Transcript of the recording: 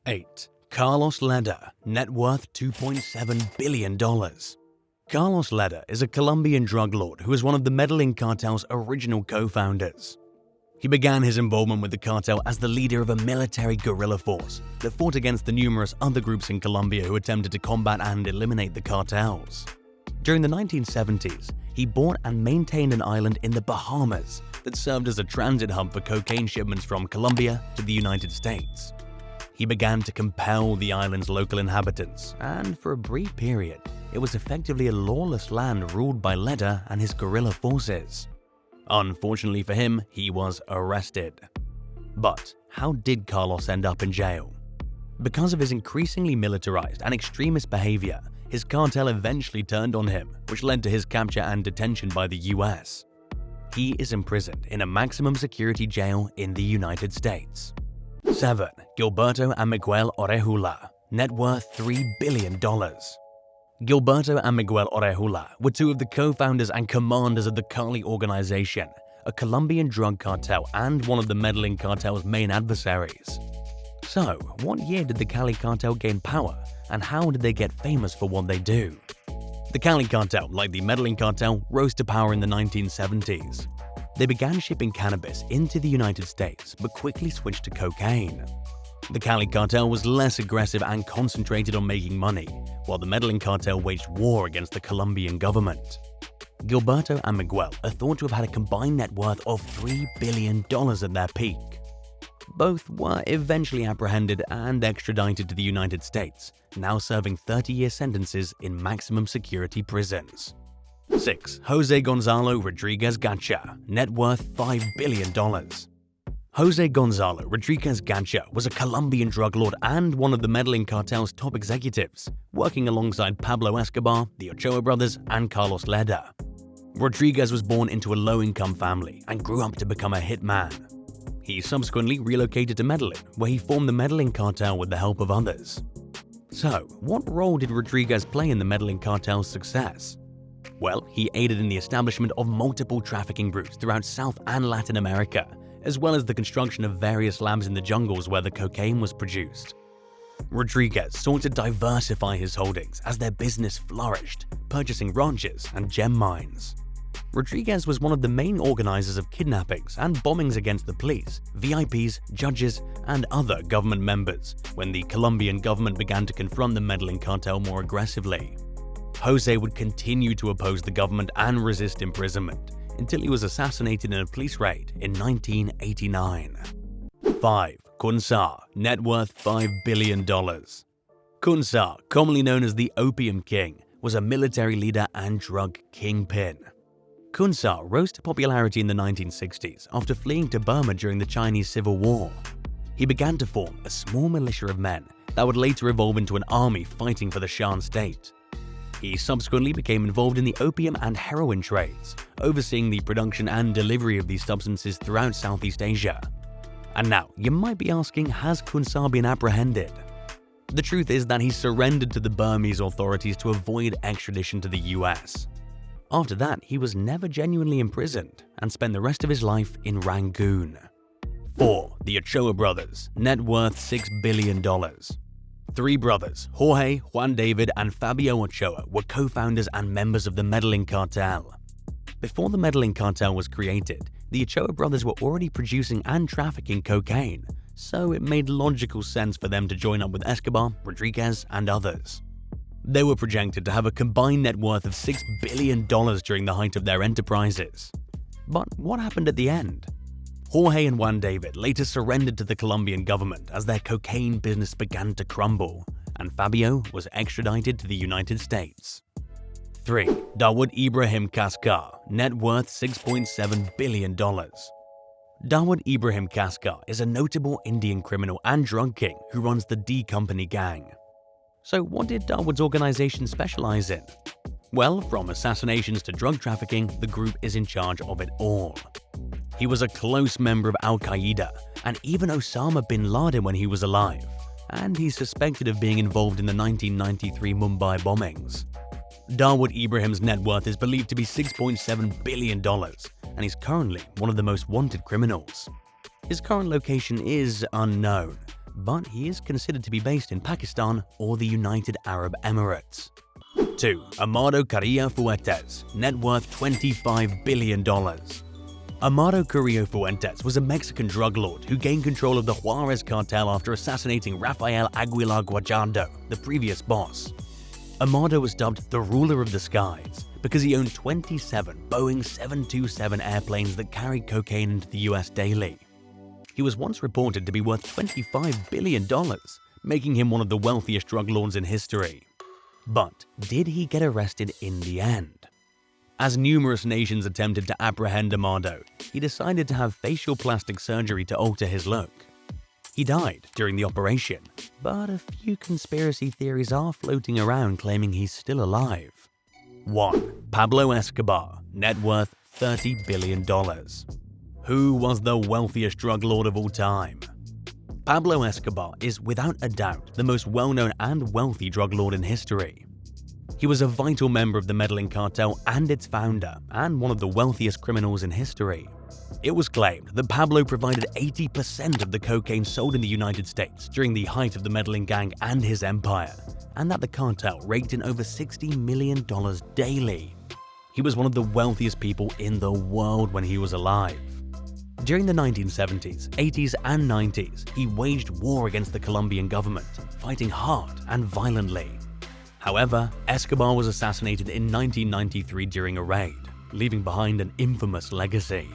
8. Carlos Leder, net worth $2.7 billion. Carlos Leder is a Colombian drug lord who is one of the Medellin cartel's original co-founders. He began his involvement with the cartel as the leader of a military guerrilla force that fought against the numerous other groups in Colombia who attempted to combat and eliminate the cartels. During the 1970s, he bought and maintained an island in the Bahamas that served as a transit hub for cocaine shipments from Colombia to the United States. He began to compel the island's local inhabitants, and for a brief period, it was effectively a lawless land ruled by Leder and his guerrilla forces. Unfortunately for him, he was arrested. But how did Carlos end up in jail? Because of his increasingly militarized and extremist behavior, his cartel eventually turned on him, which led to his capture and detention by the US. He is imprisoned in a maximum security jail in the United States. 7. Gilberto and Miguel Orejula, net worth $3 billion. Gilberto and Miguel Orejula were two of the co-founders and commanders of the Cali organization, a Colombian drug cartel and one of the Medellin cartel's main adversaries. So, what year did the Cali cartel gain power, and how did they get famous for what they do? The Cali cartel, like the Medellin cartel, rose to power in the 1970s. They began shipping cannabis into the United States, but quickly switched to cocaine. The Cali cartel was less aggressive and concentrated on making money, while the Medellin cartel waged war against the Colombian government. Gilberto and Miguel are thought to have had a combined net worth of $3 billion at their peak. Both were eventually apprehended and extradited to the United States, now serving 30-year sentences in maximum security prisons. 6. Jose Gonzalo Rodriguez Gacha, net worth $5 billion. Jose Gonzalo Rodriguez Gacha was a Colombian drug lord and one of the Medellin cartel's top executives, working alongside Pablo Escobar, the Ochoa brothers, and Carlos Leder. Rodriguez was born into a low-income family and grew up to become a hitman. He subsequently relocated to Medellin, where he formed the Medellin cartel with the help of others. So, what role did Rodriguez play in the Medellin cartel's success? Well, he aided in the establishment of multiple trafficking routes throughout South and Latin America, as well as the construction of various labs in the jungles where the cocaine was produced. Rodriguez sought to diversify his holdings as their business flourished, purchasing ranches and gem mines. Rodriguez was one of the main organizers of kidnappings and bombings against the police, VIPs, judges, and other government members when the Colombian government began to confront the Medellin cartel more aggressively. Jose would continue to oppose the government and resist imprisonment until he was assassinated in a police raid in 1989. 5. Kunsar, net worth $5 billion. Kunsar, commonly known as the Opium King, was a military leader and drug kingpin. Kunsar rose to popularity in the 1960s after fleeing to Burma during the Chinese Civil War. He began to form a small militia of men that would later evolve into an army fighting for the Shan state. He subsequently became involved in the opium and heroin trades, overseeing the production and delivery of these substances throughout Southeast Asia. And now, you might be asking, has Kunsar been apprehended? The truth is that he surrendered to the Burmese authorities to avoid extradition to the US. After that, he was never genuinely imprisoned and spent the rest of his life in Rangoon. 4. The Ochoa brothers, net worth $6 billion. Three brothers, Jorge, Juan David, and Fabio Ochoa, were co-founders and members of the Medellin cartel. Before the Medellin cartel was created, the Ochoa brothers were already producing and trafficking cocaine, so it made logical sense for them to join up with Escobar, Rodriguez, and others. They were projected to have a combined net worth of $6 billion during the height of their enterprises. But what happened at the end? Jorge and Juan David later surrendered to the Colombian government as their cocaine business began to crumble, and Fabio was extradited to the United States. 3. Dawood Ibrahim Kaskar, net worth $6.7 billion. Dawood Ibrahim Kaskar is a notable Indian criminal and drug king who runs the D Company gang. So what did Dawood's organization specialize in? Well, from assassinations to drug trafficking, the group is in charge of it all. He was a close member of Al-Qaeda and even Osama bin Laden when he was alive, and he's suspected of being involved in the 1993 Mumbai bombings. Dawood Ibrahim's net worth is believed to be $6.7 billion, and he's currently one of the most wanted criminals. His current location is unknown, but he is considered to be based in Pakistan or the United Arab Emirates. 2. Amado Carrillo Fuentes, net worth $25 billion. Amado Carrillo Fuentes was a Mexican drug lord who gained control of the Juarez cartel after assassinating Rafael Aguilar Guajando, the previous boss. Amado was dubbed the ruler of the skies because he owned 27 Boeing 727 airplanes that carried cocaine into the US daily. He was once reported to be worth $25 billion, making him one of the wealthiest drug lords in history. But did he get arrested in the end? As numerous nations attempted to apprehend Amado, he decided to have facial plastic surgery to alter his look. He died during the operation, but a few conspiracy theories are floating around claiming he's still alive. 1. Pablo Escobar, net worth $30 billion. Who was the wealthiest drug lord of all time? Pablo Escobar is without a doubt the most well-known and wealthy drug lord in history. He was a vital member of the Medellin cartel and its founder, and one of the wealthiest criminals in history. It was claimed that Pablo provided 80% of the cocaine sold in the United States during the height of the Medellin gang and his empire, and that the cartel raked in over $60 million daily. He was one of the wealthiest people in the world when he was alive. During the 1970s, 80s, and 90s, he waged war against the Colombian government, fighting hard and violently. However, Escobar was assassinated in 1993 during a raid, leaving behind an infamous legacy.